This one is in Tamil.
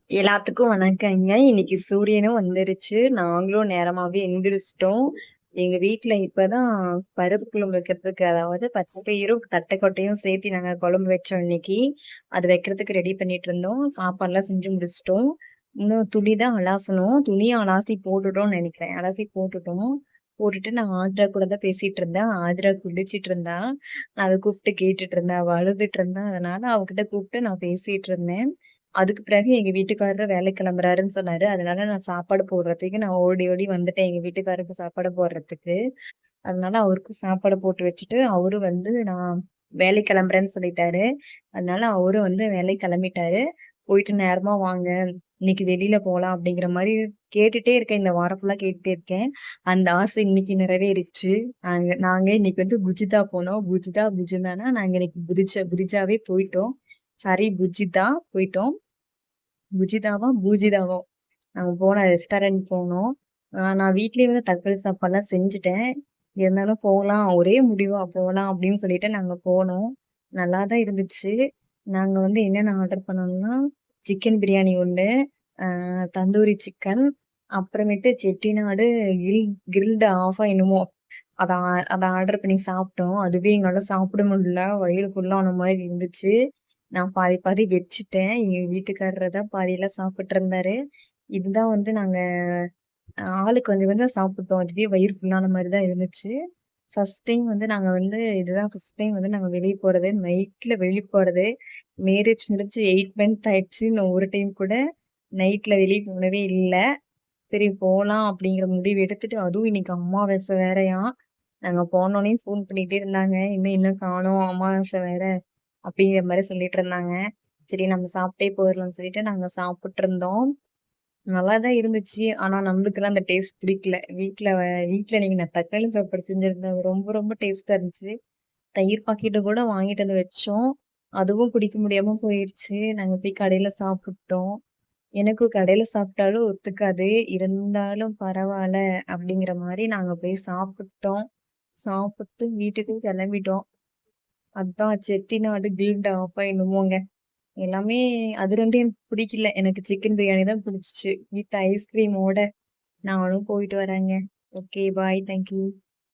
எல்லாத்துக்கும் வணக்கங்க. இன்னைக்கு சூரியனும் வந்துருச்சு. நாங்களும் நேரமாவே எந்திரிச்சிட்டோம். எங்க வீட்ல இப்பதான் பருப்பு குழம்பு வைக்கிறதுக்கு, அதாவது பச்சப்பயிரும், தட்டக்கொட்டையும் சேர்த்து நாங்க குழம்பு வச்சோம் இன்னைக்கு. அது வைக்கிறதுக்கு ரெடி பண்ணிட்டு இருந்தோம். சாப்பாடுலாம் செஞ்சு முடிச்சுட்டோம். இன்னும் துணி தான் அலாசணும். துணிய அலாசி போட்டுட்டோம்னு நெனைக்கிறேன். அலசி போட்டுட்டோம். போட்டுட்டு நான் ஆத்ரா கூட தான் பேசிட்டு இருந்தேன். ஆத்ரா குளிச்சிட்டு இருந்தா. நான் அத கூப்பிட்டு கேட்டுட்டு இருந்தேன். அவ அழுதுட்டு இருந்தா. அதனால அவகிட்ட கூப்பிட்டு நான் பேசிட்டு இருந்தேன். அதுக்கு பிறகு எங்க வீட்டுக்காரரு வேலைக்கு கிளம்புறாருன்னு சொன்னாரு. அதனால நான் சாப்பாடு போடுறதுக்கு நான் ஓடி ஓடி வந்துட்டேன் எங்க வீட்டுக்காரருக்கு சாப்பாடு போடுறதுக்கு. அதனால அவருக்கும் சாப்பாடு போட்டு வச்சுட்டு, அவரும் வந்து நான் வேலைக்கு கிளம்புறேன்னு சொல்லிட்டாரு. அதனால அவரும் வந்து வேலைக்கு கிளம்பிட்டாரு. போயிட்டு நேரமா வாங்க, இன்னைக்கு வெளியில போலாம் அப்படிங்கிற மாரி கேட்டுட்டே இருக்கேன். இந்த வாரம் ஃபுல்லா கேட்டுட்டே இருக்கேன். அந்த ஆசை இன்னைக்கு நிறைவேறிடுச்சு. நாங்க நாங்க இன்னைக்கு வந்து புஜிதா போனோம். புஜிதானா நாங்க இன்னைக்கு புதிஜாவே போயிட்டோம். சாரி புஜிதா போயிட்டோம். பூஜிதாவோ நாங்க போன ரெஸ்டாரண்ட் போனோம். நான் வீட்லயே வந்து தக்காளி சாப்பாடுலாம் செஞ்சுட்டேன். இருந்தாலும் போலாம், ஒரே முடிவா போலாம் அப்படின்னு சொல்லிட்டு நாங்க போனோம். நல்லா தான் இருந்துச்சு. நாங்க வந்து என்னென்ன ஆர்டர் பண்ணோம்னா, சிக்கன் பிரியாணி 1, தந்தூரி சிக்கன், அப்புறமேட்டு செட்டிநாடு கிரில்டு ஆஃபா என்னமோ அத அத ஆர்டர் பண்ணி சாப்பிட்டோம். அதுவே எங்களால சாப்பிட முடியல. வயிறு ஃபுல்லா ஆன மாரி இருந்துச்சு. நான் பாதி பாதி வச்சுட்டேன். எங்க வீட்டுக்காரர் தான் பாதியெல்லாம் சாப்பிட்டு இருந்தாரு. இதுதான் வந்து நாங்க ஆளுக்கு கொஞ்சம் கொஞ்சம் சாப்பிட்டோம். அதுவே வயிறு ஃபுல்லான மாரி தான் இருந்துச்சு. ஃபர்ஸ்ட் டைம் வந்து நாங்க வந்து இதுதான் ஃபர்ஸ்ட் டைம் வந்து நாங்க வெளிய போறது. நைட்ல வெளிய போறது. மேரேஜ் முடிஞ்சு 8 மந்த் ஆயிடுச்சு. இன்னும் ஒரு டைம் கூட நைட்ல வெளிய போனதே இல்ல. சரி போலாம் அப்படிங்கிற முடிவு எடுத்துட்டு, அதுவும் இன்னைக்கு அமாவாசை வேறயாம். நாங்க போனோனே ஃபோன் பண்ணிட்டே இருந்தாங்க. இன்னும் காணோம் அமாவாசை வேற அப்படிங்கிற மாரி சொல்லிட்டு இருந்தாங்க. சரி நம்ம சாப்பிட்டே போயிரலாம்னு சொல்லிட்டு நாங்க சாப்பிட்டு இருந்தோம். நல்லா தான் இருந்துச்சு. ஆனா நம்மளுக்கெல்லாம் அந்த டேஸ்ட் பிடிக்கல. வீட்ல இன்னைக்கு நான் தக்காளி சாப்பாடு செஞ்சிருந்தேன். ரொம்ப ரொம்ப டேஸ்ட்டா இருந்துச்சு. தயிர் பாக்கெட்டு கூட வாங்கிட்டு வந்து வச்சோம். அதுவும் குடிக்க முடியாம போயிருச்சு. நாங்க போய் கடையில சாப்பிட்டோம். எனக்கும் கடையில சாப்பிட்டாலும் ஒத்துக்காது. இருந்தாலும் பரவால்ல அப்படிங்கிற மாரி நாங்க போய் சாப்பிட்டோம். சாப்பிட்டு வீட்டுக்கு கிளம்பிட்டோம். அதான் செட்டிநாடு கில்ட் ஆஃபா என்னமோங்க. எல்லாமே அது 2 எனக்கு பிடிக்கல. எனக்கு சிக்கன் பிரியாணி தான் பிடிச்சுச்சு. வித் ஐஸ்கிரீமோட. நானும் போயிட்டு வரேங்க. Okay bye. Thank you.